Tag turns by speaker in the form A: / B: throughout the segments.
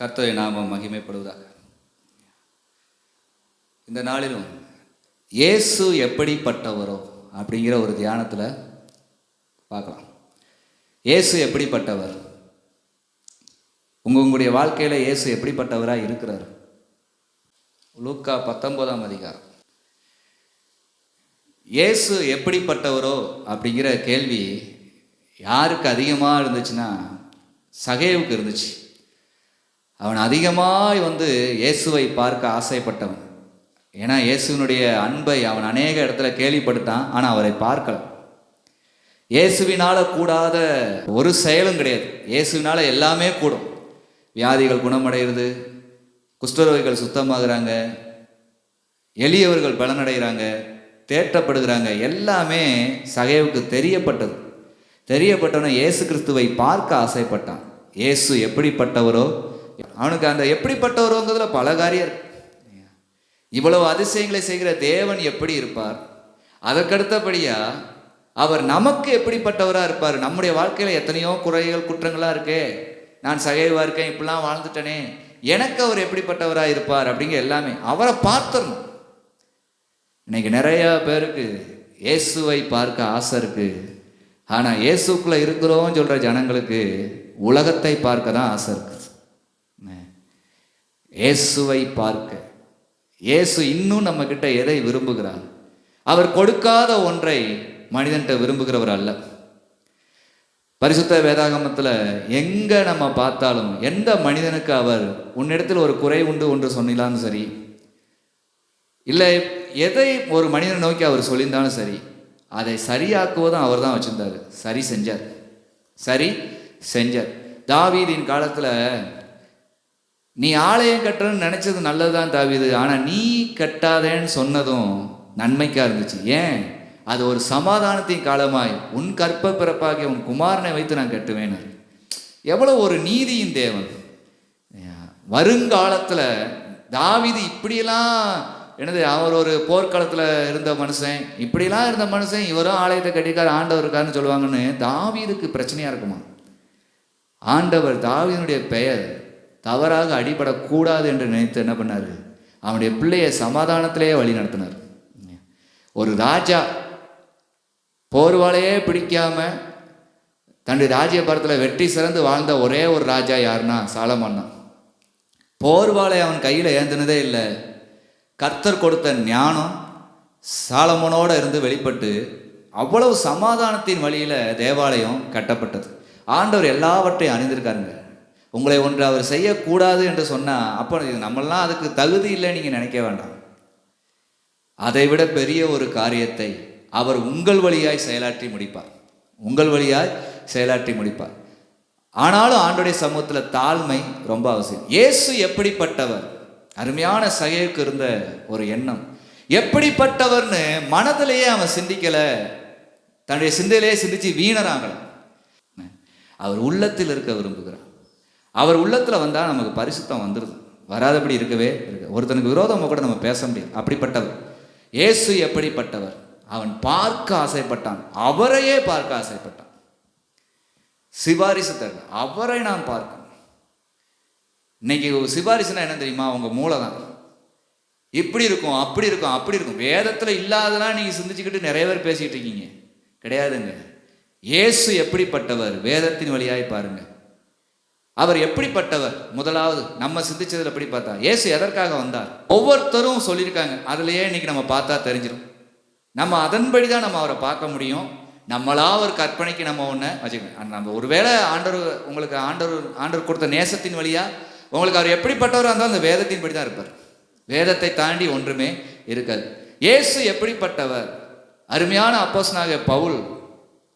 A: கர்த்தருடைய நாமம் மகிமைப்படுவதாக. இந்த நாளிலும் இயேசு எப்படிப்பட்டவரோ அப்படிங்கிற ஒரு தியானத்தில் பார்க்கலாம். இயேசு எப்படிப்பட்டவர்? உங்களுடைய வாழ்க்கையில் இயேசு எப்படிப்பட்டவராக இருக்கிறார்? லூக்கா 19ஆம் அதிகாரம். இயேசு எப்படிப்பட்டவரோ அப்படிங்கிற கேள்வி யாருக்கு அதிகமாக இருந்துச்சுன்னா சகேவுக்கு இருந்துச்சு. அவன் அதிகமாக இயேசுவை பார்க்க ஆசைப்பட்டவன். ஏன்னா இயேசுவினுடைய அன்பை அவன் அநேக இடத்துல கேள்விப்பட்டான், ஆனால் அவரை பார்க்கல. இயேசுவினால கூடாத ஒரு செயலும் கிடையாது. இயேசுவினால எல்லாமே கூடும். வியாதிகள் குணமடைகிறது, குஷ்டரோகிகள் சுத்தமாகறாங்க, எளியவர்கள் பலனடைகிறாங்க, தேற்றப்படுகிறாங்க. எல்லாமே சகேவுக்கு தெரியப்பட்டவன இயேசு கிறிஸ்துவை பார்க்க ஆசைப்பட்டான். இயேசு எப்படிப்பட்டவரோ, அவனுக்கு அந்த எப்படிப்பட்டவரோங்கிறதுல பல காரியம் இருக்கு. இவ்வளவு அதிசயங்களை செய்கிற தேவன் எப்படி இருப்பார்? அதற்கடுத்தபடியா அவர் நமக்கு எப்படிப்பட்டவராக இருப்பார்? நம்முடைய வாழ்க்கையில் எத்தனையோ குறைகள் குற்றங்களாக இருக்கே, நான் சகைவாக இருக்கேன், இப்படிலாம் வாழ்ந்துட்டனே, எனக்கு அவர் எப்படிப்பட்டவராக இருப்பார் அப்படிங்கிற எல்லாமே அவரை பார்த்துடணும். இன்னைக்கு நிறைய பேருக்கு இயேசுவை பார்க்க ஆசை இருக்கு, ஆனால் இயேசுக்குள்ள இருக்கிறோன்னு சொல்ற ஜனங்களுக்கு உலகத்தை பார்க்க தான் ஆசை இருக்கு. இயேசுவை பார்க்க இயேசு இன்னும் நம்ம கிட்ட எதை விரும்புகிறார்? அவர் கொடுக்காத ஒன்றை மனிதன்கிட்ட விரும்புகிறவர் அல்ல. பரிசுத்த வேதாகமத்தில் எங்க நம்ம பார்த்தாலும் எந்த மனிதனுக்கு அவர் உன்னிடத்தில் ஒரு குறை உண்டு ஒன்று சொன்னாலும் சரி, இல்லை எதை ஒரு மனிதனை நோக்கி அவர் சொல்லியிருந்தாலும் சரி, அதை சரியாக்குவதும் அவர் தான் வச்சிருந்தார். சரி செஞ்சார். தாவீதின் காலத்தில் நீ ஆலயம் கட்டுறன்னு நினைச்சது நல்லதுதான் தாவீது, ஆனால் நீ கட்டாதேன்னு சொன்னதும் நன்மைக்காக இருந்துச்சு. ஏன்? அது ஒரு சமாதானத்தின் காலமாய் உன் கற்ப பிறப்பாகிய உன் குமாரனை வைத்து நான் கட்டுவேன். எவ்வளோ ஒரு நீதியின் தேவன். வருங்காலத்தில் தாவீது இப்படியெல்லாம் அவர் ஒரு போர்க்களத்தில் இருந்த மனுஷன், இப்படிலாம் இருந்த மனுஷன், இவரும் ஆலயத்தை கட்டிக்கார், ஆண்டவர் இருக்காருன்னு சொல்லுவாங்கன்னு தாவீதுக்கு பிரச்சனையாக இருக்குமா? ஆண்டவர் தாவீதுனுடைய பெயர் தவறாக அடிபடக்கூடாது என்று நினைத்து என்ன பண்ணார்? அவனுடைய பிள்ளையை சமாதானத்திலேயே வழி நடத்தினார். ஒரு ராஜா போர்வாளையே பிடிக்காம தன்னுடைய ராஜ்யபாரத்தில் வெற்றி சிறந்து வாழ்ந்த ஒரே ஒரு ராஜா யாருன்னா சாலமோன் தான். போர்வாளை அவன் கையில் ஏந்தினதே இல்லை. கர்த்தர் கொடுத்த ஞானம் சாலமோனோடு இருந்து வெளிப்பட்டு அவ்வளவு சமாதானத்தின் வழியில் தேவாலயம் கட்டப்பட்டது. ஆண்டவர் எல்லாவற்றையும் அணிந்திருக்காருங்க. உங்களை ஒன்று அவர் செய்யக்கூடாது என்று சொன்னால் அப்போ நம்மளாம் அதுக்கு தகுதி இல்லை நீங்கள் நினைக்க வேண்டாம். அதை விட பெரிய ஒரு காரியத்தை அவர் உங்கள் வழியாய் செயலாற்றி முடிப்பார். ஆனாலும் ஆண்டோடைய சமூகத்தில் தாழ்மை ரொம்ப அவசியம். இயேசு எப்படிப்பட்டவர்? அருமையான சகைக்கு இருந்த ஒரு எண்ணம். எப்படிப்பட்டவர்னு மனதிலேயே அவன் சிந்திக்கலை, தன்னுடைய சிந்தையிலேயே சிந்திச்சு வீணராங்கல. அவர் உள்ளத்தில் இருக்க விரும்புகிறார். அவர் உள்ளத்தில் வந்தால் நமக்கு பரிசுத்தம் வந்துடுது. வராதபடி இருக்கவே இருக்கு. ஒருத்தனுக்கு விரோதமாக கூட நம்ம பேச முடியாது. அப்படிப்பட்டவர் இயேசு. எப்படிப்பட்டவர்? அவன் பார்க்க ஆசைப்பட்டான், அவரையே பார்க்க ஆசைப்பட்டான். சிபாரிசு தரல, அவரை நான் பார்க்கணும். இன்னைக்கு சிபாரிசுனா என்ன தெரியுமா? உங்க மூளை தான். இப்படி இருக்கும், அப்படி இருக்கும். வேதத்தில் இல்லாதெல்லாம் நீங்கள் சிந்திச்சுக்கிட்டு நிறைய பேர் பேசிக்கிட்டு இருக்கீங்க. கிடையாதுங்க. இயேசு எப்படிப்பட்டவர்? வேதத்தின் வழியாய் பாருங்க. அவர் எப்படிப்பட்டவர்? முதலாவது நம்ம சிந்திச்சதில் எப்படி பார்த்தா, இயேசு எதற்காக வந்தார்? ஒவ்வொருத்தரும் சொல்லியிருக்காங்க. அதுலேயே இன்னைக்கு நம்ம பார்த்தா தெரிஞ்சிடும். நம்ம அதன்படி தான் நம்ம அவரை பார்க்க முடியும். நம்மளா ஒரு கற்பனைக்கு நம்ம ஒன்று வச்சுக்கணும். நம்ம ஒருவேளை உங்களுக்கு ஆண்டவர் கொடுத்த நேசத்தின் வழியா உங்களுக்கு அவர் எப்படிப்பட்டவராக இருந்தால் அந்த வேதத்தின் படி தான் இருப்பார். வேதத்தை தாண்டி ஒன்றுமே இருக்காது. இயேசு எப்படிப்பட்டவர்? அருமையான அப்போஸ்தலனாகிய பவுல்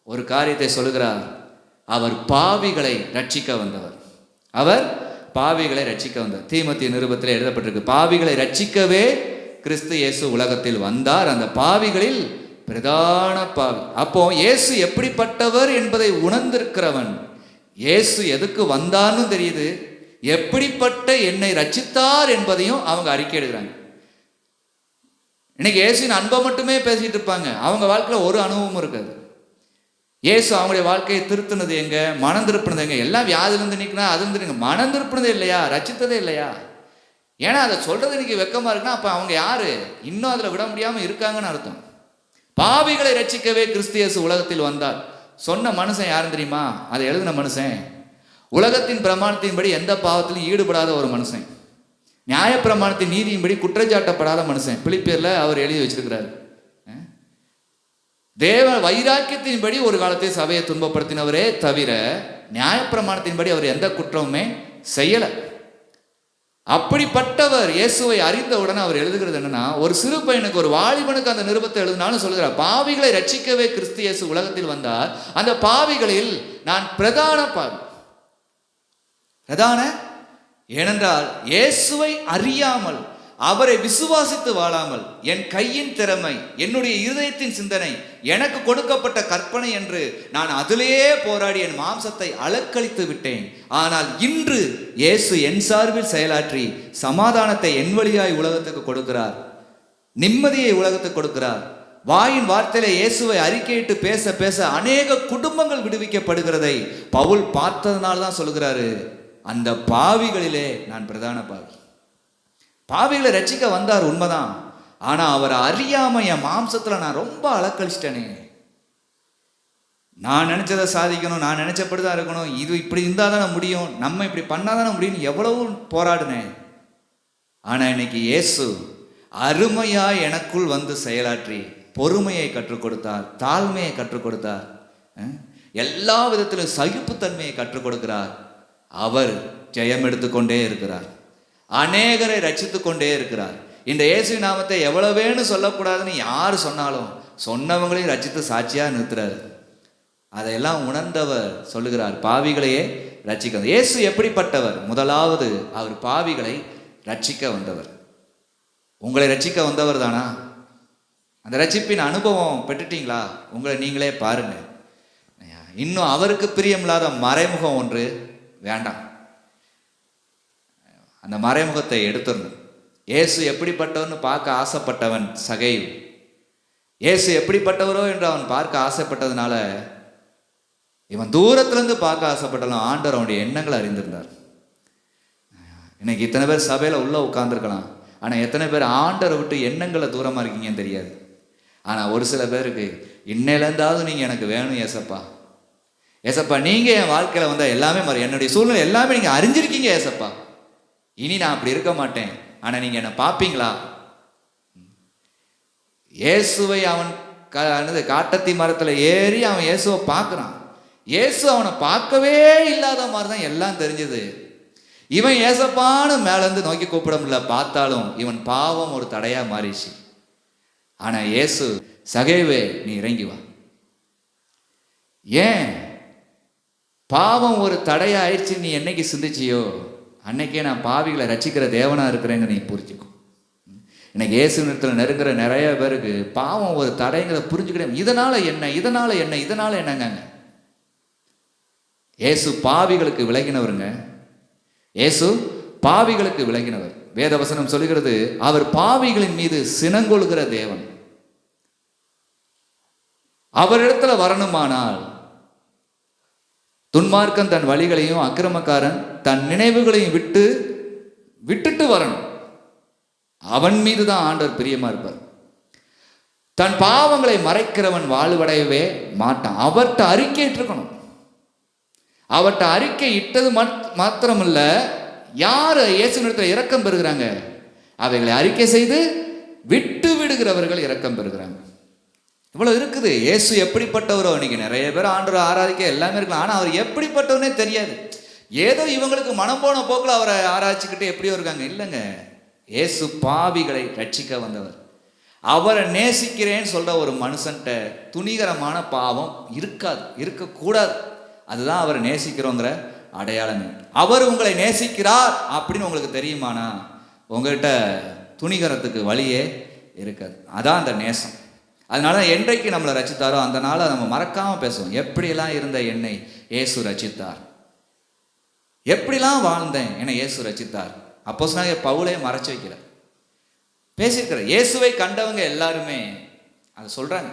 A: ஒரு காரியத்தை சொல்லுகிறார். அவர் பாவிகளை ரட்சிக்க வந்தவர். தீமோத்தேயு நிருபத்தில் எழுதப்பட்டிருக்கு, பாவிகளை ரட்சிக்கவே கிறிஸ்து இயேசு உலகத்தில் வந்தார், அந்த பாவிகளில் பிரதான பாவி. அப்போ இயேசு எப்படிப்பட்டவர் என்பதை உணர்ந்திருக்கிறவன் இயேசு எதுக்கு வந்தான்னு தெரியுது, எப்படிப்பட்ட என்னை ரட்சித்தார் என்பதையும் அவங்க அறிக்கை எடுக்கிறாங்க. இன்னைக்கு இயேசுவின் அன்பை மட்டுமே பேசிட்டு இருப்பாங்க, அவங்க வாழ்க்கையில் ஒரு அனுபவமும் இருக்காது. இயேசு அவங்களுடைய வாழ்க்கையை திருத்தினது எங்க, மனம் திருப்பினது எங்க? எல்லாம் வியாதிலிருந்து நீக்கினா அது இருந்து நீங்க மனம் திருப்பினதே இல்லையா, ரச்சித்ததே இல்லையா? ஏன்னா அதை சொல்றது இன்னைக்கு வெக்கமா இருக்குன்னா அப்ப அவங்க யாரு? இன்னும் அதுல விட முடியாம இருக்காங்கன்னு அர்த்தம். பாவிகளை ரட்சிக்கவே கிறிஸ்து இயேசு உலகத்தில் வந்தார் சொன்ன மனுஷன் யாரும் தெரியுமா? அதை எழுதின மனுஷன் உலகத்தின் பிரமாணத்தின்படி எந்த பாவத்திலும் ஈடுபடாத ஒரு மனுஷன், நியாயப்பிரமாணத்தின் நீதியின்படி குற்றச்சாட்டப்படாத மனுஷன். பிலிப்பியர்ல அவர் எழுதி வச்சிருக்கிறார். தேவ வைராக்கியத்தின்படி ஒரு காலத்தை சபையை துன்பப்படுத்தினவரே தவிர நியாயப்பிரமாணத்தின்படி அவர் எந்த குற்றமுமே செய்யல. அப்படிப்பட்டவர் இயேசுவை அறிந்தவுடன் அவர் எழுதுகிறது என்னன்னா, ஒரு சிறு பையனுக்கு, ஒரு வாலிபனுக்கு அந்த நிருபத்தை எழுதினாலும் சொல்லுகிறார், பாவிகளை ரட்சிக்கவே கிறிஸ்து இயேசு உலகத்தில் வந்தார், அந்த பாவிகளில் நான் பிரதான பாவி. பிரதான ஏனென்றால் இயேசுவை அறியாமல் அவரை விசுவாசித்து வாழாமல் என் கையின் திறமை, என்னுடைய இருதயத்தின் சிந்தனை, எனக்கு கொடுக்கப்பட்ட கற்பனை என்று நான் அதிலேயே போராடி என் மாம்சத்தை அலக்களித்து விட்டேன். ஆனால் இன்று இயேசு என் சார்பில் செயலாற்றி சமாதானத்தை என் வழியாய் உலகத்துக்கு கொடுக்கிறார், நிம்மதியை உலகத்துக்கு கொடுக்கிறார். வாயின் வார்த்தையில இயேசுவை அறிக்கையிட்டு பேச பேச அநேக குடும்பங்கள் விடுவிக்கப்படுகிறதை பவுல் பார்த்ததுனால தான் சொல்கிறாரு, அந்த பாவிகளிலே நான் பிரதான பாவி. பாவிகளை ரட்சிக்க வந்தார் உண்மைதான், ஆனா அவரை அறியாம என் மாம்சத்துல நான் ரொம்ப அலக்கழிச்சிட்டேனே. நான் நினைச்சதை சாதிக்கணும், நான் நினைச்சபடிதான் இருக்கணும், இது இப்படி இருந்தா தானே முடியும், நம்ம இப்படி பண்ணாதானே முடியும், எவ்வளவு போராடினேன். ஆனா இன்னைக்கு இயேசு அருமையா எனக்குள் வந்து செயலாற்றி பொறுமையை கற்றுக் கொடுத்தார், தாழ்மையை கற்றுக் கொடுத்தார், எல்லா விதத்திலும் சகிப்புத்தன்மையை கற்றுக் கொடுக்கிறார். அவர் ஜெயம் எடுத்துக்கொண்டே இருக்கிறார், அநேகரை ரட்சித்து கொண்டே இருக்கிறார். இந்த இயேசு நாமத்தை எவ்வளவேன்னு சொல்லக்கூடாதுன்னு யார் சொன்னாலும் சொன்னவங்களையும் ரட்சித்து சாட்சியா நிறுத்துறாரு. அதையெல்லாம் உணர்ந்தவர் சொல்லுகிறார், பாவிகளையே ரட்சிக்க. இயேசு எப்படிப்பட்டவர்? முதலாவது அவர் பாவிகளை ரட்சிக்க வந்தவர். உங்களை ரட்சிக்க வந்தவர் தானா? அந்த ரட்சிப்பின் அனுபவம் பெற்றுட்டீங்களா? உங்களை நீங்களே பாருங்க. இன்னும் அவருக்கு பிரியமில்லாத மறைமுகம் ஒன்று வேண்டாம். அந்த மறைமுகத்தை எடுத்துடணும். இயேசு எப்படிப்பட்டவர்னு பார்க்க ஆசைப்பட்டவன் சகைவு. இயேசு எப்படிப்பட்டவரோ என்று அவன் பார்க்க ஆசைப்பட்டதுனால இவன் தூரத்திலிருந்து பார்க்க ஆசைப்பட்டாலும் ஆண்டவர் அவனுடைய எண்ணங்களை அறிந்திருந்தார். இன்னைக்கு இத்தனை பேர் சபையில உள்ள உட்கார்ந்துருக்கலாம், ஆனா எத்தனை பேர் ஆண்டவரை விட்டு எண்ணங்களை தூரமா இருக்கீங்கன்னு தெரியாது. ஆனா ஒரு சில பேருக்கு இன்னையிலேருந்தாவது நீங்க எனக்கு வேணும் ஏசப்பா, ஏசப்பா நீங்க என் வாழ்க்கையில வந்தா எல்லாமே மாறி, என்னுடைய சூழ்நிலை எல்லாமே நீங்க அறிஞ்சிருக்கீங்க ஏசப்பா, இனி நான் அப்படி இருக்க மாட்டேன், ஆனா நீங்க என்ன பார்ப்பீங்களா? இயேசுவை அவன் காட்டத்தி மரத்துல ஏறி அவன் இயேசுவை பார்க்கிறான். இயேசு அவனை பார்க்கவே இல்லாத மாதிரி தான் எல்லாம் தெரிஞ்சது. இவன் ஏசப்பான்னு மேலேருந்து நோக்கி கூப்பிட முடியல, பார்த்தாலும் இவன் பாவம் ஒரு தடையா மாறிச்சு. ஆனா இயேசு, சகைவே நீ இறங்கி வா. ஏன் பாவம் ஒரு தடையா ஆயிடுச்சு நீ என்னைக்கு சிந்திச்சியோ அன்னைக்கே நான் பாவிகளை ரட்சிக்கிற தேவனா இருக்கிறேங்க நீ புரிஞ்சுக்கும். இன்னைக்கு இயேசு நிறுத்தத்தில் நெருங்குற நிறைய பேருக்கு பாவம் ஒரு தடைங்கிறத புரிஞ்சுக்கிட்டே, இதனால என்ன, இதனால என்ன, இதனால என்னங்க. இயேசு பாவிகளுக்கு விலகினவருங்க. இயேசு பாவிகளுக்கு விலகினவர். வேதவசனம் சொல்லுகிறது, அவர் பாவிகளின் மீது சினங்கொள்கிற தேவன். அவரிடத்துல வரணுமானால் துன்மார்க்கன் தன் வழிகளையும் அக்கிரமக்காரன் தன் நினைவுகளையும் விட்டுட்டு வரணும். அவன் மீது தான் ஆண்டவர் பிரியமா இருப்பார். தன் பாவங்களை மறைக்கிறவன் வாழ்வடையவே மாட்டான். அவர்கிட்ட அறிக்கை இட்டிருக்கணும். அவர்கிட்ட அறிக்கை இட்டது மாத்திரமல்ல, யாரு இயேசு இடத்துல இரக்கம் பெறுகிறாங்க, அவைகளை அறிக்கை செய்து விட்டு விடுகிறவர்கள் இரக்கம் பெறுகிறாங்க. இவ்வளவு இருக்குது. இயேசு எப்படிப்பட்டவரோ, இன்னைக்கு நிறைய பேர் ஆண்டவரை ஆராதிக்க எல்லாமே இருக்கலாம், ஆனா அவர் எப்படிப்பட்டவனே தெரியாது. ஏதோ இவங்களுக்கு மனம் போன போக்கில் அவரை ஆராய்ச்சிக்கிட்டு எப்படியோ இருக்காங்க. இல்லைங்க, இயேசு பாவிகளை ரட்சிக்க வந்தவர். அவரை நேசிக்கிறேன்னு சொல்ற ஒரு மனுஷன்ட்ட துணிகரமான பாவம் இருக்காது, இருக்கக்கூடாது. அதுதான் அவரை நேசிக்கிறோங்கிற அடையாளமே. அவர் உங்களை நேசிக்கிறார் அப்படின்னு உங்களுக்கு தெரியுமானா உங்கள்கிட்ட துணிகரத்துக்கு வழியே இருக்காது. அதான் அந்த நேசம். அதனால என்றைக்கு நம்மளை ரட்சித்தாரோ அந்த நாளை நம்ம மறக்காம பேசுவோம். எப்படிலாம் இருந்த என்னை இயேசு ரட்சித்தார், எப்படிலாம் வாழ்ந்தேன் என்னை இயேசு ரட்சித்தார். அப்போஸ்தலனாகிய பவுலே மறைச்சு வைக்கிறார், பேசியிருக்கிறார். இயேசுவை கண்டவங்க எல்லாருமே அதை சொல்றாங்க.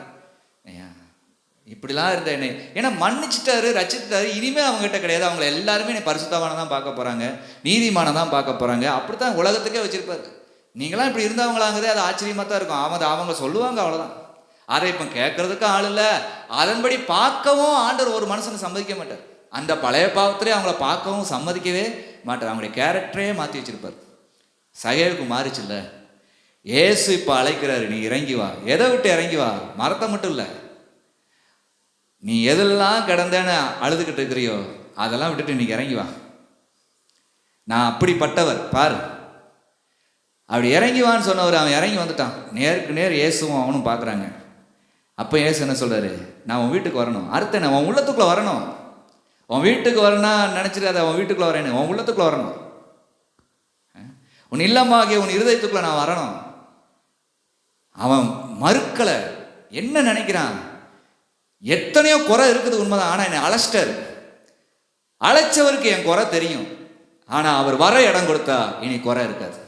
A: இப்படிலாம் இருந்த என்னை ஏன்னா மன்னிச்சிட்டாரு, ரச்சிட்டாரு. இனிமேல் அவங்ககிட்ட கிடையாது. அவங்க எல்லாருமே என்னை பரிசுத்தவானை தான் பார்க்க போகிறாங்க, நீதிமானை தான் பார்க்க போகிறாங்க. அப்படி தான் உலகத்துக்கே வச்சுருப்பாரு. நீங்களாம் இப்படி இருந்தவங்களாங்கிறதே அது ஆச்சரியமாக தான் இருக்கும். அவங்க சொல்லுவாங்க, அவ்வளோதான். அதை இப்போ கேட்கறதுக்கு ஆள் இல்லை. அதன்படி பார்க்கவும் ஆண்டவர் ஒரு மனுஷனை சம்மதிக்க மாட்டார். அந்த பழைய பாவத்திலே அவங்கள பார்க்கவும் சம்மதிக்கவே மாட்டார். அவங்களுடைய கேரக்டரே மாற்றி வச்சிருப்பார். சகேவுக்கு மாறிச்சுல்ல. ஏசு இப்போ அழைக்கிறாரு, நீ இறங்கி வா. எதை விட்டு இறங்கி வா? மரத்தை மட்டும் இல்லை, நீ எதெல்லாம் கிடந்தேன்னு அழுதுகிட்டு இருக்கிறியோ அதெல்லாம் விட்டுட்டு நீ இறங்கி வா. நான் அப்படிப்பட்டவர் பாரு. அப்படி இறங்கி வான்னு சொன்னவர் அவன் இறங்கி வந்துட்டான். நேருக்கு நேர் இயேசுவும் அவனும் பார்க்குறாங்க. அப்போ இயேசு என்ன சொல்கிறாரு? நான் உன் வீட்டுக்கு வரணும். அடுத்த நான் உன் உள்ளத்துக்குள்ளே வரணும். உன் வீட்டுக்கு வரணும்னா நினச்சிடாத, உன் வீட்டுக்குள்ளே வரேன்னு. உன் உள்ளத்துக்குள்ளே வரணும். உன் இல்லமாகிய உன் இருதயத்துக்குள்ளே நான் வரணும். அவன் மறுக்கலை. என்ன நினைக்கிறான்? எத்தனையோ குறை இருக்குது, உண்மைதான். ஆனால் என்னை அழைச்சிட்டாரு. அழைச்சவருக்கு என் குறை தெரியும். ஆனால் அவர் வர இடம் கொடுத்தா இனி குறை இருக்காது.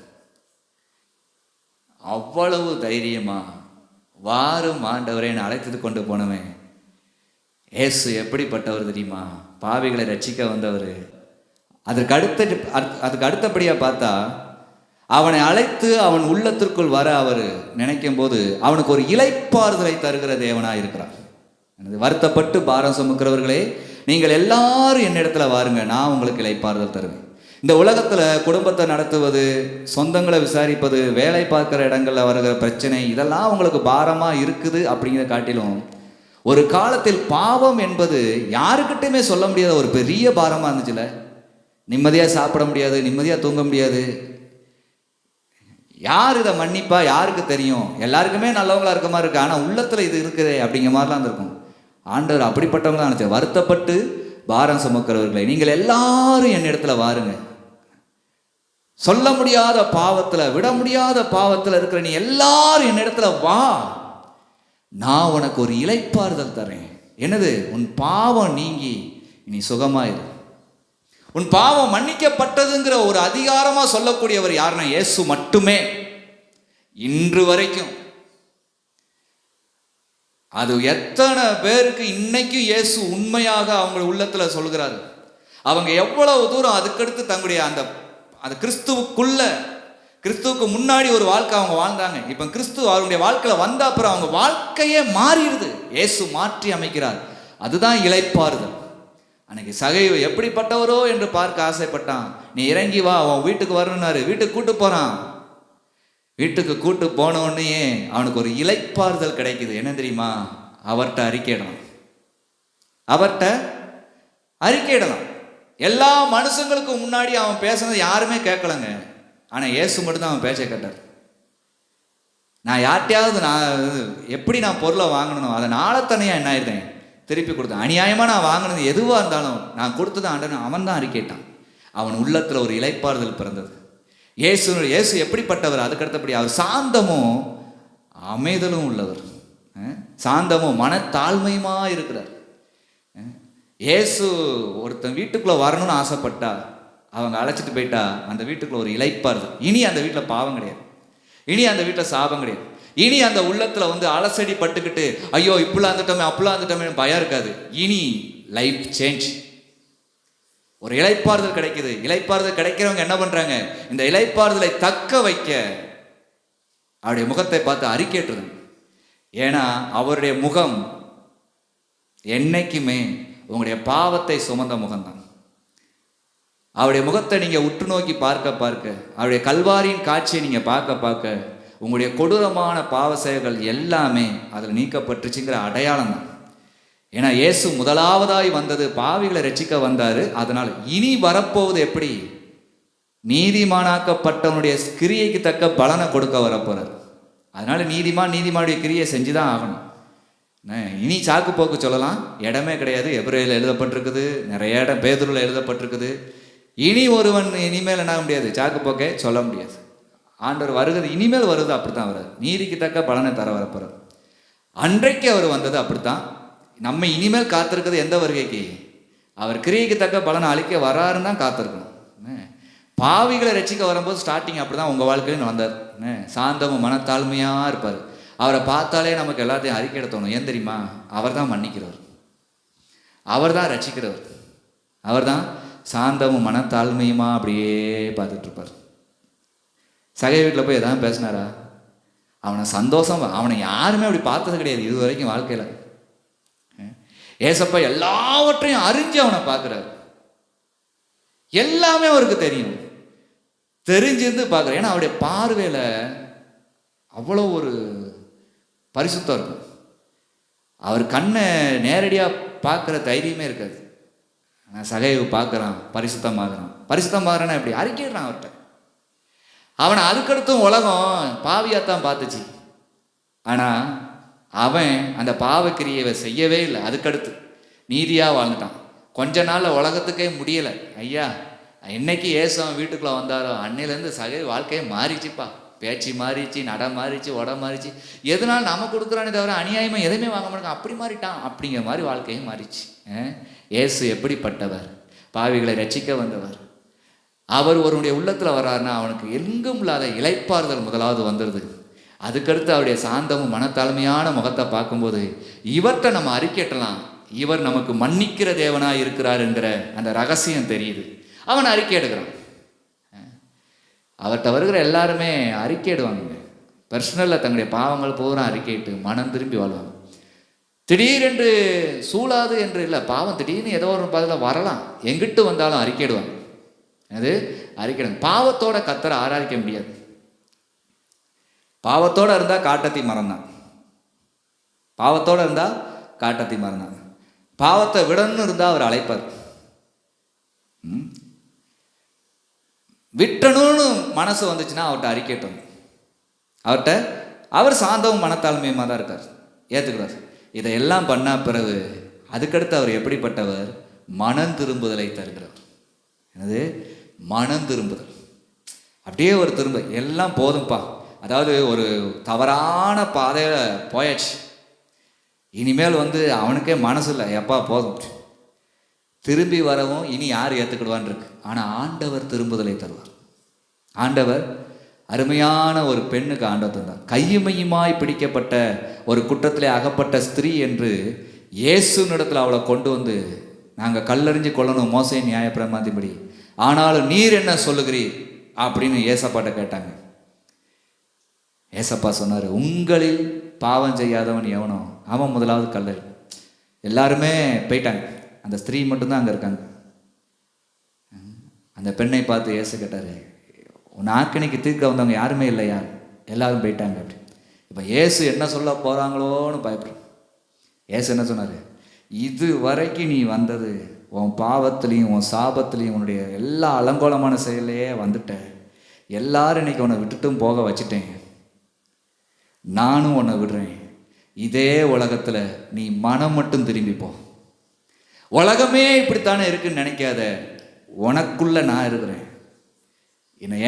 A: அவ்வளவு தைரியமா வாரும் ஆண்டவரை என்னை அழைத்து கொண்டு போனவன் ஏசு எப்படிப்பட்டவர் தெரியுமா? பாவிகளை ரட்சிக்க வந்தவர். அதுக்கு அடுத்தபடியாக பார்த்தா அவனை அழைத்து அவன் உள்ளத்திற்குள் வர அவர் நினைக்கும் போது அவனுக்கு ஒரு இளைப்பாறுதலை தருகிற தேவனாக இருக்கிறார். வருத்தப்பட்டு பாரம் சுமக்கிறவர்களே, நீங்கள் எல்லாரும் என்னிடத்துல வாருங்க, நான் உங்களுக்கு இளைப்பாறுதல் தருவேன். இந்த உலகத்தில் குடும்பத்தை நடத்துவது, சொந்தங்களை விசாரிப்பது, வேலை பார்க்குற இடங்களில் வருகிற பிரச்சனை, இதெல்லாம் உங்களுக்கு பாரமாக இருக்குது அப்படிங்கிற காட்டிலும் ஒரு காலத்தில் பாவம் என்பது யாருக்கிட்டையுமே சொல்ல முடியாத ஒரு பெரிய பாரமாக இருந்துச்சுல. நிம்மதியாக சாப்பிட முடியாது, நிம்மதியாக தூங்க முடியாது. யார் இதை மன்னிப்பா? யாருக்கு தெரியும்? எல்லாருக்குமே நல்லவங்களா இருக்க மாதிரி இருக்கு, ஆனால் உள்ளத்தில் இது இருக்குது அப்படிங்கிற மாதிரிலாம் இருக்கும். ஆண்டவர் அப்படிப்பட்டவங்க தான் நினச்சார். வருத்தப்பட்டு பாரம் சுமக்கிறவர்களை நீங்கள் எல்லாரும் என் இடத்துல வாருங்க. சொல்ல முடியாத பாவத்தில், விட முடியாத பாவத்தில் இருக்கிற நீ எல்லாரும் என் இடத்துல வா, நான் உனக்கு ஒரு இளைப்பாறுதல் தரேன். என்னது? உன் பாவம் நீங்கி நீ சுகமாயிரு. உன் பாவம் மன்னிக்கப்பட்டதுங்கிற ஒரு அதிகாரமாக சொல்லக்கூடியவர் யாருன்னா இயேசு மட்டுமே. இன்று வரைக்கும் அது எத்தனை பேருக்கு இன்னைக்கும் இயேசு உண்மையாக அவங்க உள்ளத்தில் சொல்கிறாரு. அவங்க எவ்வளவு தூரம் அதுக்கடுத்து தங்களுடைய அந்த கிறிஸ்துவுக்கு முன்னாடி ஒரு வாழ்க்கை அவங்க வாழ்ந்தாங்க. இப்போ கிறிஸ்து அவருடைய வாழ்க்கையில் வந்த அப்புறம் அவங்க வாழ்க்கையே மாறிடுது. இயேசு மாற்றி அமைக்கிறார். அதுதான் இளைப்பாறுதல். அன்னைக்கு சகைவு எப்படிப்பட்டவரோ என்று பார்க்க ஆசைப்பட்டான். நீ இறங்கி வா, அவன் வீட்டுக்கு வரணுன்னாரு. வீட்டுக்கு கூட்டு போறான். வீட்டுக்கு கூட்டு போனோடனே அவனுக்கு ஒரு இளைப்பாறுதல் கிடைக்குது. என்ன தெரியுமா? அவர்கிட்ட அறிக்கையிடலாம். எல்லா மனுஷங்களுக்கு முன்னாடி அவன் பேசுனது யாருமே கேட்கலங்க. ஆனால் இயேசு மட்டும்தான் அவன் பேச்சை கேட்டார். நான் யார்கிட்டையாவது எப்படி நான் பொருளை வாங்கணும், அதை நாளத்தனையாக என்ன ஆயிருந்தேன் திருப்பி கொடுத்தேன். அநியாயமாக நான் வாங்கினது எதுவாக இருந்தாலும் நான் கொடுத்தது ஆண்டவன். அவன் தான் அறிக்கைட்டான். அவன் உள்ளத்தில் ஒரு இளைப்பாறுதல் பிறந்தது. இயேசு எப்படிப்பட்டவர்? அதுக்கடுத்தபடி அவர் சாந்தமும் அமைதலும் உள்ளவர், சாந்தமும் மனத்தாழ்மையுமா இருக்கிறார். இயேசு ஒருத்தன் வீட்டுக்குள்ளே வரணும்னு ஆசைப்பட்டா, அவங்க அழைச்சிட்டு போயிட்டா அந்த வீட்டுக்குள்ள ஒரு இளைப்பாறுதல். இனி அந்த வீட்டில் பாவம் கிடையாது, இனி அந்த வீட்டில் சாபம் கிடையாது, இனி அந்த உள்ளத்தில் அலசடி பட்டுக்கிட்டு ஐயோ இப்படிலாம் இருந்துட்டோமே அப்படிலாம் இருந்துட்டோமே பயம் இருக்காது. இனி லைஃப் சேஞ்ச். ஒரு இளைப்பாறுதல் கிடைக்குது. இளைப்பாறுதல் கிடைக்கிறவங்க என்ன பண்றாங்க? இந்த இளைப்பாறுதலை தக்க வைக்க அவருடைய முகத்தை பார்த்து அறிக்கைட்டுறது. ஏன்னா அவருடைய முகம் என்னைக்குமே உங்களுடைய பாவத்தை சுமந்த முகம்தான். அவருடைய முகத்தை நீங்க உற்று நோக்கி பார்க்க பார்க்க, அவருடைய கல்வாரியின் காட்சியை நீங்க பார்க்க பார்க்க உங்களுடைய கொடூரமான பாவ செயல்கள் எல்லாமே அதில் நீக்கப்பட்டுச்சுங்கிற அடையாளம் தான். ஏன்னா இயேசு முதலாவதாய் வந்தது பாவிகளை ரட்சிக்க வந்தாரு. அதனால் இனி வரப்போவது எப்படி? நீதிமானாக்கப்பட்டவனுடைய கிரியைக்கு தக்க பலனை கொடுக்க வரப்போறார். அதனால நீதிமானுடைய கிரியை செஞ்சுதான் ஆகணும். இனி சாக்கு போக்கு சொல்லலாம் இடமே கிடையாது. எபிரேயரில் எழுதப்பட்டிருக்குது, நிறைய இடம் பேதுருவில் எழுதப்பட்டிருக்குது. இனி ஒருவன் இனிமேல் என்ன முடியாது, சாக்கு போக்கே சொல்ல முடியாது. ஆண்டவர் வருகிறது இனிமேல் வருது அப்படித்தான் வராது. நீதிக்கு தக்க பலனை தர வரப்போறார். அன்றைக்கு அவர் வந்தது அப்படித்தான். நம்ம இனிமேல் காத்திருக்கிறது எந்த வருகைக்கு? அவர் கிரியைக்கு தக்க பலனை அளிக்க வராருன்னு தான் காத்திருக்கணும். பாவிகளை ரட்சிக்க வரும்போது ஸ்டார்டிங் அப்படிதான் உங்கள் வாழ்க்கையில் வந்தார். சாந்தமும் மனத்தாழ்மையாக இருப்பார். அவரை பார்த்தாலே நமக்கு எல்லாத்தையும் அறிக்கையிட தோணும். ஏன் தெரியுமா? அவர் தான் மன்னிக்கிறவர், அவர் தான் ரட்சிக்கிறவர், அவர் தான் சாந்தமும் மனத்தாழ்மையுமா அப்படியே பார்த்துட்டு இருப்பார். சகை வீட்டில் போய் எதாவது பேசினாரா? அவனை சந்தோஷம், அவனை யாருமே அப்படி பார்த்தது கிடையாது இது வரைக்கும் வாழ்க்கையில். ஏசப்பா எல்லாவற்றையும் அறிஞ்சு அவனை பார்க்குறாரு. எல்லாமே அவருக்கு தெரியும், தெரிஞ்சிருந்து பார்க்குறாரு. ஏன்னா அவருடைய பார்வையில் அவ்வளோ ஒரு பரிசுத்தம் இருக்கும். அவர் கண்ணை நேரடியாக பார்க்குற தைரியமே இருக்காது. ஆனால் சகைவு பார்க்குறான், பரிசுத்தமாகறான். பரிசுத்தமாகறான்னா எப்படி? அறிக்கையிடுறான் அவர்கிட்ட. அவனை அதுக்கடுத்தும் உலகம் பாவியாத்தான் பார்த்துச்சு. ஆனால் அவன் அந்த பாவக்கிரியை செய்யவே இல்லை. அதுக்கடுத்து நீதியாக வாழ்ந்துட்டான். கொஞ்ச நாளில் உலகத்துக்கே முடியலை. ஐயா, என்னைக்கு ஏசு அவன் வீட்டுக்குள்ளே வந்தாரோ அன்னையிலேருந்து சகை வாழ்க்கையே மாறிச்சுப்பா. பேச்சு மாறிச்சு, நட மாறிச்சு, உட மாறிச்சு. எதனால் நம்ம கொடுக்குறானே தவிர அநியாயமாக எதுவுமே வாங்க மாட்டாங்க. அப்படி மாறிட்டான் அப்படிங்கிற மாதிரி வாழ்க்கையும் மாறிச்சு. ஏசு எப்படிப்பட்டவர்? பாவிகளை ரட்சிக்க வந்தவர். அவர் ஒருவனுடைய உள்ளத்தில் வர்றாருன்னா அவனுக்கு எங்கும் இல்லாத இளைப்பாறுதல் முதலாவது வந்துடுது. அதுக்கடுத்து அவருடைய சாந்தமும் மனத்தாழ்மையான முகத்தை பார்க்கும்போது இவர்கிட்ட நம்ம அறிக்கையிட்டலாம், இவர் நமக்கு மன்னிக்கிற தேவனாக இருக்கிறார் என்கிற அந்த ரகசியம் தெரியுது. அவன் அறிக்கை எடுக்கிறான். அவர்கிட்ட வருகிற எல்லாருமே அறிக்கையிடுவாங்க. பர்சனலில் தங்களுடைய பாவங்கள் பூரா அறிக்கையிட்டு மனம் திரும்பி வாழ்வாங்க. திடீரென்று சூழாது என்று இல்லை, பாவம் திடீர்னு ஏதோ ஒரு பதில் வரலாம், எங்கிட்டு வந்தாலும் அறிக்கையிடுவாங்க. அது அறிக்கையிடுங்க. பாவத்தோட கத்தரை ஆராதிக்க முடியாது. பாவத்தோடு இருந்தால் காட்டத்தி மறந்தான். பாவத்தோடு இருந்தால் காட்டத்தி மறந்தான். பாவத்தை விடணும்னு இருந்தால் அவர் அழைப்பார். விட்டணும்னு மனசு வந்துச்சுன்னா அவர்கிட்ட அறிக்கைட்டணும். அவர்கிட்ட அவர் சாந்தவும் மனத்தாழ்மையுமாக தான் இருக்கார், ஏற்றுக்கிறார். இதையெல்லாம் பண்ண பிறகு அதுக்கடுத்து அவர் எப்படிப்பட்டவர்? மனம் திரும்புதலை தருகிறவர். என்னது? மனம் திரும்புதல். அப்படியே ஒரு திரும்ப எல்லாம் போதும்பா. அதாவது ஒரு தவறான பாதையில் போயாச்சு, இனிமேல் அவனுக்கே மனசு இல்லை, எப்பா போதும், திரும்பி வரவும் இனி யார் ஏற்றுக்கிடுவான் இருக்கு. ஆனால் ஆண்டவர் திரும்புதலை தருவார். ஆண்டவர் அருமையான ஒரு பெண்ணுக்கு ஆண்டவர் தந்தார். கையுமையுமாய் பிடிக்கப்பட்ட ஒரு குற்றத்திலே அகப்பட்ட ஸ்திரீ என்று இயேசுனிடத்தில் அவளை கொண்டு வந்து, நாங்கள் கல்லறிஞ்சு கொள்ளணும் மோசே நியாயப்பிரமாணத்தின்படி, ஆனாலும் நீர் என்ன சொல்லுகிறீர் அப்படின்னு ஏசப்பாட்ட கேட்டாங்க. ஏசப்பா சொன்னார், உங்களில் பாவம் செய்யாதவன் எவனோ அவன் முதலாவது கல்லறி. எல்லாருமே போயிட்டாங்க, அந்த ஸ்திரீ மட்டும்தான் அங்கே இருக்காங்க. அந்த பெண்ணை பார்த்து ஏசு கேட்டார், உன் ஆக்கினைக்கு தீர்க்க வந்தவங்க யாருமே இல்லையா? எல்லாரும் போயிட்டாங்க அப்படி. இப்போ ஏசு என்ன சொல்ல போகிறாங்களோன்னு பயப்படுறோம். ஏசு என்ன சொன்னார்? இது வரைக்கும் நீ வந்தது உன் பாவத்திலையும் உன் சாபத்திலையும் உன்னுடைய எல்லா அலங்கோலமான செயலையே வந்துட்ட. எல்லாரும் இன்னைக்கு உன்னை விட்டுட்டும் போக வச்சுட்டேன், நானும் உன்னை விடுறேன். இதே உலகத்தில் நீ மனம் மட்டும் திரும்பிப்போ. உலகமே இப்படித்தானே இருக்குன்னு நினைக்காத, உனக்குள்ள நான் இருக்கிறேன்.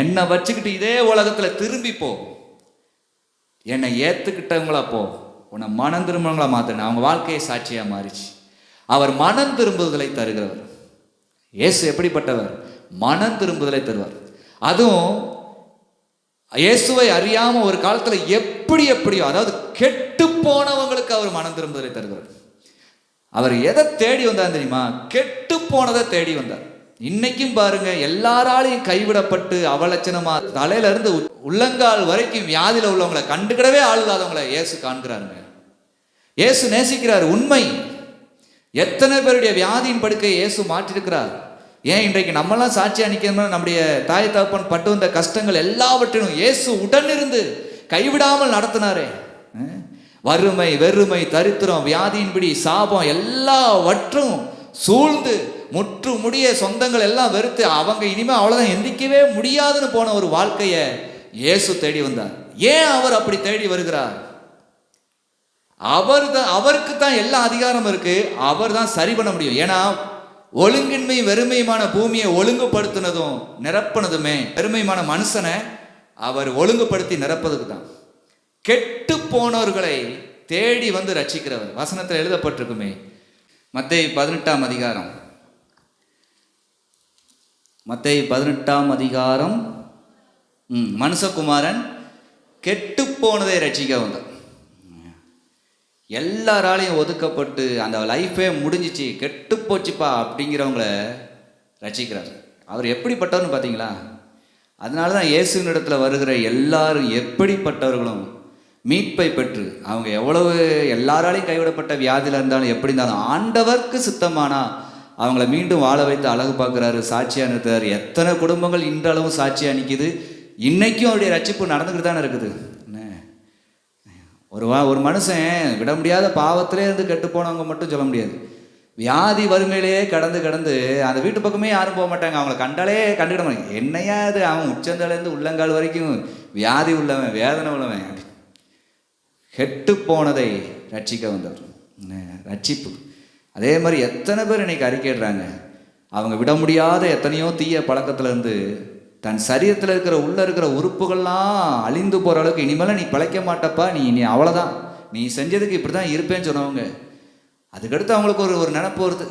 A: என்னை வச்சுக்கிட்டு இதே உலகத்தில் திரும்பிப்போ. என்னை ஏற்றுக்கிட்டவங்களா போ, உன்னை மனம் திரும்பவங்களா மாத்தின. அவங்க வாழ்க்கையை சாட்சியாக மாறிச்சு. அவர் மனம் திரும்புதலை தருகிறவர். இயேசு எப்படிப்பட்டவர்? மனம் திரும்புதலை தருவார். அதுவும் இயேசுவை அறியாம ஒரு காலத்தில் எப்படியோ, அதாவது கெட்டு போனவங்களுக்கு அவர் மனம் திரும்புதலை தருகிறார். அவர் எதை தேடி வந்தார் தெரியுமா? கெட்டு போனதை தேடி வந்தார். இன்னைக்கும் பாருங்க, எல்லாராலையும் கைவிடப்பட்டு அவலட்சணமா தலையில இருந்து உள்ளங்கால் வரைக்கும் வியாதியில உள்ளவங்களை கண்டுக்கிடவே ஆளுதாதவங்களை இயேசு காண்கிறாருங்க. இயேசு நேசிக்கிறார், உண்மை. எத்தனை பேருடைய வியாதியின் படுக்கை இயேசு மாற்றிருக்கிறார். ஏன் இன்றைக்கு நம்மளாம் சாட்சியாக நிற்கணும்னா நம்முடைய தாய் தகப்பன் பட்டு வந்த கஷ்டங்கள் எல்லாவற்றிலும் இயேசு உடனிருந்து கைவிடாமல் நடத்தினாரே. வறுமை, வெறுமை, தரித்திரம், வியாதியின்படி, சாபம் எல்லாவற்றும் சூழ்ந்து முற்று முடிய சொந்தங்கள் எல்லாம் வெறுத்து அவங்க இனிமேல் அவ்வளோதான் எந்திக்கவே முடியாதுன்னு போன ஒரு வாழ்க்கையை இயேசு தேடி வந்தார். ஏன் அவர் அப்படி தேடி வருகிறார்? அவருக்கு தான் எல்லா அதிகாரம் இருக்கு, அவர் தான் சரி பண்ண முடியும். ஏன்னா ஒழுங்கின்மையும் வெறுமையுமான பூமியை ஒழுங்குபடுத்தினதும் நிரப்பினதுமே வெறுமையுமான மனுஷனை அவர் ஒழுங்குபடுத்தி நிரப்பதுக்கு தான். கெட்டு போனவர்களை தேடி வந்து ரட்சிக்கிறவர். வசனத்தில் எழுதப்பட்டிருக்குமே, மத்தேயு 18ஆம் அதிகாரம், மத்தேயு 18ஆம் அதிகாரம், மனுஷகுமாரன் கெட்டு போனதை ரட்சிக்க வந்தார். எல்லாராலையும் ஒதுக்கப்பட்டு அந்த லைஃபே முடிஞ்சிச்சு, கெட்டு போச்சுப்பா அப்படிங்கிறவங்கள ரட்சிக்கிறார். அவர் எப்படிப்பட்டவர்னு பார்த்தீங்களா? அதனால தான் இயேசுவின் இடத்துல வருகிற எல்லாரும் எப்படிப்பட்டவர்களும் மீட்பை பெற்று, அவங்க எவ்வளவு எல்லாராலையும் கைவிடப்பட்ட வியாதியில் இருந்தாலும் எப்படி இருந்தாலும் ஆண்டவருக்கு சித்தமானா அவங்கள மீண்டும் வாழ வைத்து அழகு பார்க்குறாரு, சாட்சியாக நிறுத்துறாரு. எத்தனை குடும்பங்கள் இன்றளவும் சாட்சியாக நிற்கிது. இன்றைக்கும் அவருடைய ரட்சிப்பு நடந்துக்கிட்டு தானே இருக்குது. ஒரு மனுஷன் விட முடியாத பாவத்திலே இருந்து கெட்டு போனவங்க மட்டும் சொல்ல முடியாது. வியாதி வறுமையிலேயே கடந்து அந்த வீட்டு பக்கமே யாரும் போக மாட்டாங்க. அவங்கள கண்டாலே கண்டுக்கிட மாட்டாங்க. என்னையா அது, அவன் உச்சந்தலேருந்து உள்ளங்கால் வரைக்கும் வியாதி உள்ளவன், வேதனை உள்ளவன், கெட்டு போனதை ரட்சிக்க வந்தவர். ரட்சிப்பு அதே மாதிரி எத்தனை பேர் இன்னைக்கு அறிக்கையிடுறாங்க. அவங்க விட முடியாத எத்தனையோ தீய பழக்கத்துல இருந்து தன் சரீரத்தில் இருக்கிற உள்ள இருக்கிற உறுப்புகள்லாம் அழிந்து போகிற அளவுக்கு இனிமேல் நீ பிழைக்க மாட்டப்பா, நீ அவ்வளோதான், நீ செஞ்சதுக்கு இப்படி தான் இருப்பேன்னு சொன்னவங்க. அதுக்கடுத்து அவங்களுக்கு ஒரு நினப்பு வருது,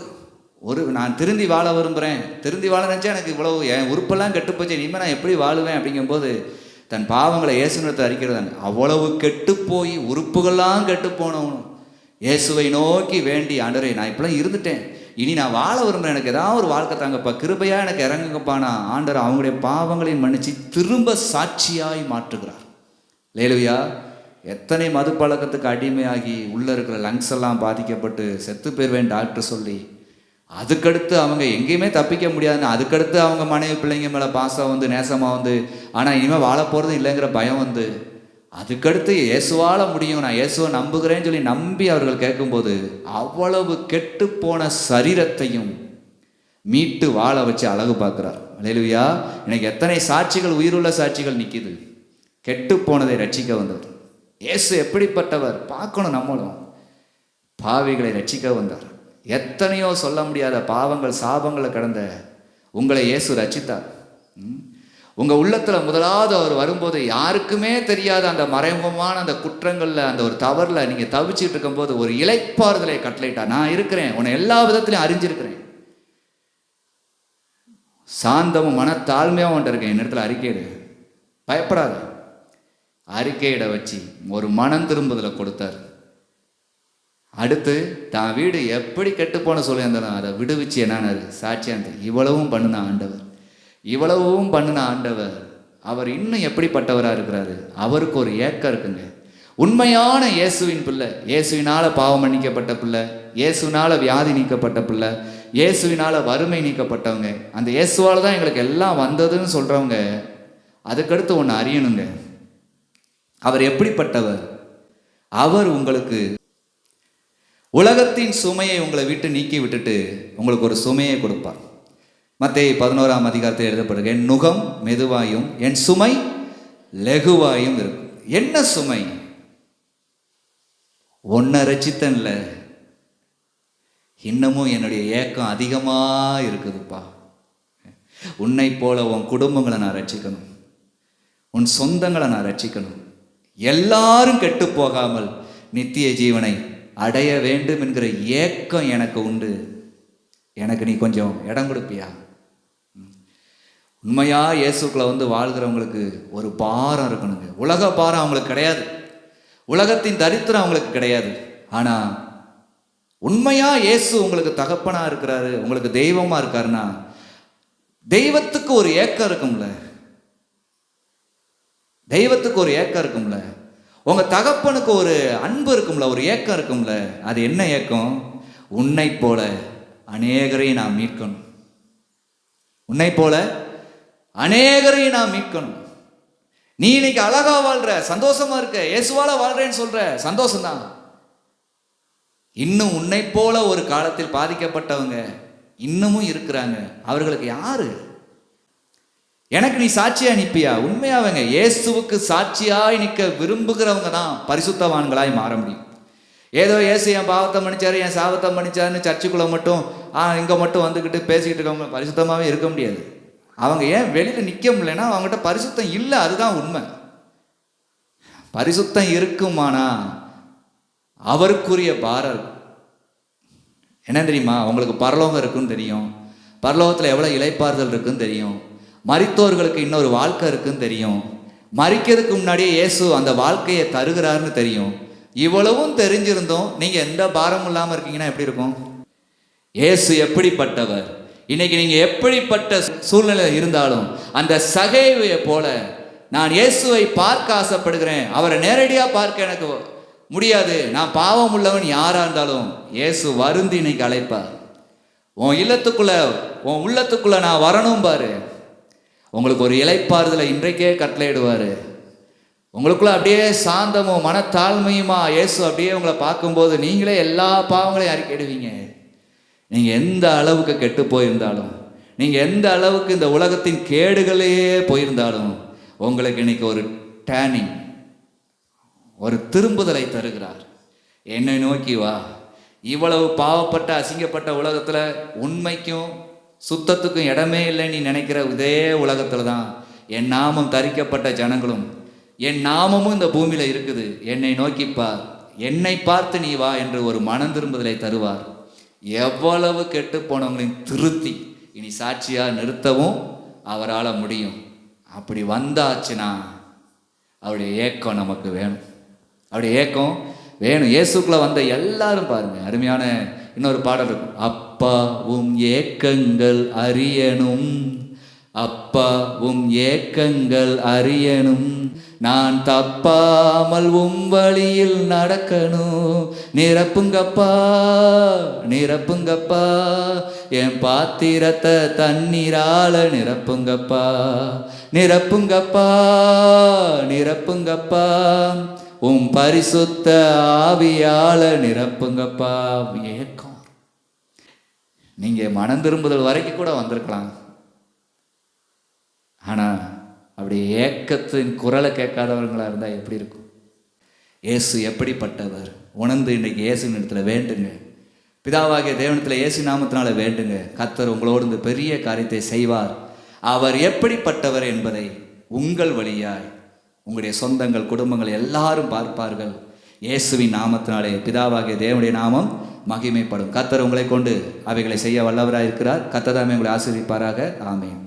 A: நான் திருந்தி வாழ விரும்புகிறேன், திருந்தி வாழ நினச்சா எனக்கு இவ்வளவு என் உறுப்பெல்லாம் கெட்டுப்போச்சு, இனிமேல் நான் எப்படி வாழுவேன் அப்படிங்கும்போது தன் பாவங்களை இயேசுனத்தை அறிக்கிறதாங்க. அவ்வளவு கெட்டு போய் உறுப்புகள்லாம் கெட்டு போனவனும் இயேசுவை நோக்கி வேண்டி, ஆண்டவரே நான் இப்பெல்லாம் இருந்துட்டேன், இனி நான் வாழ விரும்புகிறேன், எனக்கு ஏதாவது ஒரு வாழ்க்கை தாங்கப்பா, கிருபையாக எனக்கு இறங்குங்கப்பானா ஆண்டவர் அவங்களுடைய பாவங்களையும் மன்னிச்சு திரும்ப சாட்சியாய் மாற்றுகிறார். லேலுயா, எத்தனை மது பழக்கத்துக்கு அடிமையாகி உள்ளே இருக்கிற லங்ஸ் எல்லாம் பாதிக்கப்பட்டு செத்து போயிருவேன் டாக்டர் சொல்லி, அதுக்கடுத்து அவங்க எங்கேயுமே தப்பிக்க முடியாதுன்னு, அதுக்கடுத்து அவங்க மனைவி பிள்ளைங்க மேலே பாசம் நேசமாக ஆனால் இனிமேல் வாழ போகிறது இல்லைங்கிற பயம் அதுக்கடுத்து இயேசுவால முடியும், நான் இயேசுவை நம்புகிறேன்னு சொல்லி நம்பி அவர்கள் கேட்கும்போது அவ்வளவு கெட்டு போன சரீரத்தையும் மீட்டு வாழ வச்சு அழகு பார்க்குறார். அல்லேலூயா. இன்னைக்கு எத்தனை சாட்சிகள், உயிருள்ள சாட்சிகள் நிற்கிது, கெட்டு போனதை ரட்சிக்க வந்தவர். இயேசு எப்படிப்பட்டவர் பார்க்கணும். நம்மளும் பாவிகளை ரட்சிக்க வந்தார். எத்தனையோ சொல்ல முடியாத பாவங்கள் சாபங்களை கடந்த உங்களை இயேசு ரட்சித்தார். உங்கள் உள்ளத்தில் முதலாவது அவர் வரும்போது யாருக்குமே தெரியாத அந்த மறைமுகமான அந்த குற்றங்களில், அந்த ஒரு தவறில் நீங்கள் தவிச்சிட்டு இருக்கும்போது ஒரு இளைப்பாறுதலை கட்டளையிட்டார். நான் இருக்கிறேன், உன்னை எல்லா விதத்திலையும் அறிஞ்சிருக்கிறேன், சாந்தமும் மனத்தாழ்மையாக உன்ட்ட இருக்கேன், என் இடத்துல அறிக்கையிடு, பயப்படாத. அறிக்கையிட வச்சு ஒரு மனம் திரும்புதலை கொடுத்தார். அடுத்து தான் வீடு எப்படி கெட்டு போன சொல்லியிருந்தாலும் அதை விடுவிச்சு என்னானாரு சாட்சியாந்து. இவ்வளவும் பண்ணின ஆண்டவர், இவ்வளவும் பண்ணின ஆண்டவர் அவர் இன்னும் எப்படிப்பட்டவராக இருக்கிறாரு. அவருக்கு ஒரு ஏக்கம் இருக்குங்க. உண்மையான இயேசுவின் பிள்ளை, இயேசுவினால பாவம் மன்னிக்கப்பட்ட பிள்ளை, இயேசுவினால வியாதி நீக்கப்பட்ட பிள்ளை, இயேசுவினால வறுமை நீக்கப்பட்டவங்க, அந்த இயேசுவால தான் எங்களுக்கு எல்லாம் வந்ததுன்னு சொல்றவங்க அதுக்கடுத்து ஒன்று அறியணுங்க. அவர் எப்படிப்பட்டவர்? அவர் உங்களுக்கு உலகத்தின் சுமையை உங்களை விட்டு நீக்கி விட்டுட்டு உங்களுக்கு ஒரு சுமையை கொடுப்பார். மத்தேயு 11ஆம் அதிகாரத்தில் எழுதப்படுக, என் நுகம் மெதுவாயும் என் சுமை லெகுவாயும் இருக்கும். என்ன சுமை? ஒன்றை ரட்சித்தன்ல இன்னமும் என்னுடைய ஏக்கம் அதிகமாக இருக்குதுப்பா. உன்னை போல உன் குடும்பங்களை நான் ரட்சிக்கணும், உன் சொந்தங்களை நான் ரட்சிக்கணும், எல்லாரும் கெட்டு போகாமல் நித்திய ஜீவனை அடைய வேண்டும் என்கிற ஏக்கம் எனக்கு உண்டு. எனக்கு நீ கொஞ்சம் இடம் கொடுப்பியா? உண்மையா இயேசுக்குள்ள வாழ்கிறவங்களுக்கு ஒரு பாரம் இருக்கணுங்க. உலக பாரம் அவங்களுக்கு கிடையாது, உலகத்தின் தரித்திரம் அவங்களுக்கு கிடையாது. ஆனா உண்மையா இயேசு உங்களுக்கு தகப்பனா இருக்கிறாரு, உங்களுக்கு தெய்வமா இருக்காருன்னா தெய்வத்துக்கு ஒரு ஏக்கம் இருக்கும்ல, தெய்வத்துக்கு ஒரு ஏக்கம் இருக்கும்ல, உங்க தகப்பனுக்கு ஒரு அன்பு இருக்கும்ல, ஒரு ஏக்கம் இருக்கும்ல. அது என்ன ஏக்கம்? உன்னை போல அநேகரையும் நான் மீட்கணும், உன்னை போல அநேகரையும் நான் மீட்கணும். நீ இன்னைக்கு அழகா வாழ்ற, சந்தோஷமா இருக்க, இயேசுவால வாழ்றேன்னு சொல்ற, சந்தோஷம்தான். இன்னும் உன்னை போல ஒரு காலத்தில் பாதிக்கப்பட்டவங்க இன்னமும் இருக்கிறாங்க. அவர்களுக்கு யாரு? எனக்கு நீ சாட்சியா நிற்பியா? உண்மையாவங்க இயேசுவுக்கு சாட்சியாய் நிற்க விரும்புகிறவங்க தான் பரிசுத்தவான்களாய் மாற முடியும். ஏதோ இயேசு என் பாவத்தை மன்னிச்சாரு, என் சாபத்தை மன்னிச்சாருன்னு சர்ச்சுக்குள்ள மட்டும் இங்க மட்டும் வந்துக்கிட்டு பேசிக்கிட்டு இருக்கவங்க பரிசுத்தமாவே இருக்க முடியாது. அவங்க ஏன் வெளியில நிற்க முடியலன்னா அவங்ககிட்ட பரிசுத்தம் இல்லை, அதுதான் உண்மை. பரிசுத்தம் இருக்குமானா அவருக்குரிய பாரம் இருக்கும். என்ன தெரியுமா? உங்களுக்கு பரலோகம் இருக்குன்னு தெரியும், பரலோகத்தில் எவ்வளோ இளைப்பாறுதல் இருக்குன்னு தெரியும், மரித்தோர்களுக்கு இன்னொரு வாழ்க்கை இருக்குன்னு தெரியும், மரிக்கிறதுக்கு முன்னாடியே இயேசு அந்த வாழ்க்கையை தருகிறாருன்னு தெரியும். இவ்வளவும் தெரிஞ்சிருந்தோம் நீங்க எந்த பாரமும் இல்லாம இருக்கீங்கன்னா எப்படி இருக்கும்? இயேசு எப்படிப்பட்டவர்? இன்னைக்கு நீங்க எப்படிப்பட்ட சூழ்நிலை இருந்தாலும் அந்த சகேயுவை போல நான் இயேசுவை பார்க்க ஆசைப்படுகிறேன். அவரை நேரடியா பார்க்க எனக்கு முடியாது, நான் பாவம் உள்ளவன் யாரா இருந்தாலும் இயேசு வருந்தி இன்னைக்கு அழைப்பார். உன் இல்லத்துக்குள்ள உன் உள்ளத்துக்குள்ள நான் வரணும் பாரு. உங்களுக்கு ஒரு இளைப்பாறுதலை இன்றைக்கே கட்டளையிடுவாரு. உங்களுக்குள்ள அப்படியே சாந்தமும் மனத்தாழ்மையுமா இயேசு அப்படியே உங்களை பார்க்கும்போது நீங்களே எல்லா பாவங்களையும் அறிக்கையிடுவீங்க. நீங்க எந்த அளவுக்கு கெட்டு போயிருந்தாலும், நீங்க எந்த அளவுக்கு இந்த உலகத்தின் கேடுகளையே போயிருந்தாலும் உங்களுக்கு இன்னைக்கு ஒரு டேர்னிங், ஒரு திரும்புதலை தருகிறார். என்னை நோக்கி வா. இவ்வளவு பாவப்பட்ட அசிங்கப்பட்ட உலகத்துல உண்மைக்கும் சுத்தத்துக்கும் இடமே இல்லைன்னு நீ நினைக்கிற இதே உலகத்துல தான் என் நாமம் தரிக்கப்பட்ட ஜனங்களும் என் நாமமும் இந்த பூமியில இருக்குது. என்னை நோக்கிப்பார், என்னை பார்த்து நீ வா என்று ஒரு மனம் திரும்புதலை தருவார். எவ்வளவு கெட்டு போனவங்களையும் திருத்தி இனி சாட்சியா நிறுத்தவும் அவரால் முடியும். அப்படி வந்தாச்சுன்னா அவருடைய ஏக்கம் நமக்கு வேணும். அவருடைய ஏக்கம் வேணும். இயேசுக்குள்ள வந்த எல்லாரும் பாருங்க, அருமையான இன்னொரு பாடல் இருக்கும். அப்பா உம் ஏக்கங்கள் அறியணும், அப்பா உம் ஏக்கங்கள் அறியணும், நான் தப்பாமல் உம் வழியில் நடக்கணும், நிரப்புங்கப்பா நிரப்புங்கப்பா, என் பாத்திரத்தை தண்ணீரால நிரப்புங்கப்பா நிரப்புங்கப்பா நிரப்புங்கப்பா, உம் பரிசுத்த ஆவியால நிரப்புங்கப்பா. ஏக்கம். நீங்க மனம் திரும்புதல் வரைக்கும் கூட வந்திருக்கலாம். ஆனா அப்படி ஏக்கத்தின் குரலை கேட்காதவர்களா இருந்தா எப்படி இருக்கும்? இயேசு எப்படிப்பட்டவர் உணர்ந்து இன்னைக்கு இயேசுவின் இடத்துல வேண்டுங்க. பிதாவாகிய தேவனத்தில் இயேசு நாமத்தினால வேண்டுங்க. கர்த்தர் உங்களோடு இந்த பெரிய காரியத்தை செய்வார். அவர் எப்படிப்பட்டவர் என்பதை உங்கள் வழியாய் உங்களுடைய சொந்தங்கள் குடும்பங்கள் எல்லாரும் பார்ப்பார்கள். இயேசுவின் நாமத்தினாலே பிதாவாகிய தேவனுடைய நாமம் மகிமைப்படும். கர்த்தர் உங்களை கொண்டு அவைகளை செய்ய வல்லவராக இருக்கிறார். கர்த்தர் தாமே உங்களை ஆசீர்வதிப்பாராக. ஆமென்.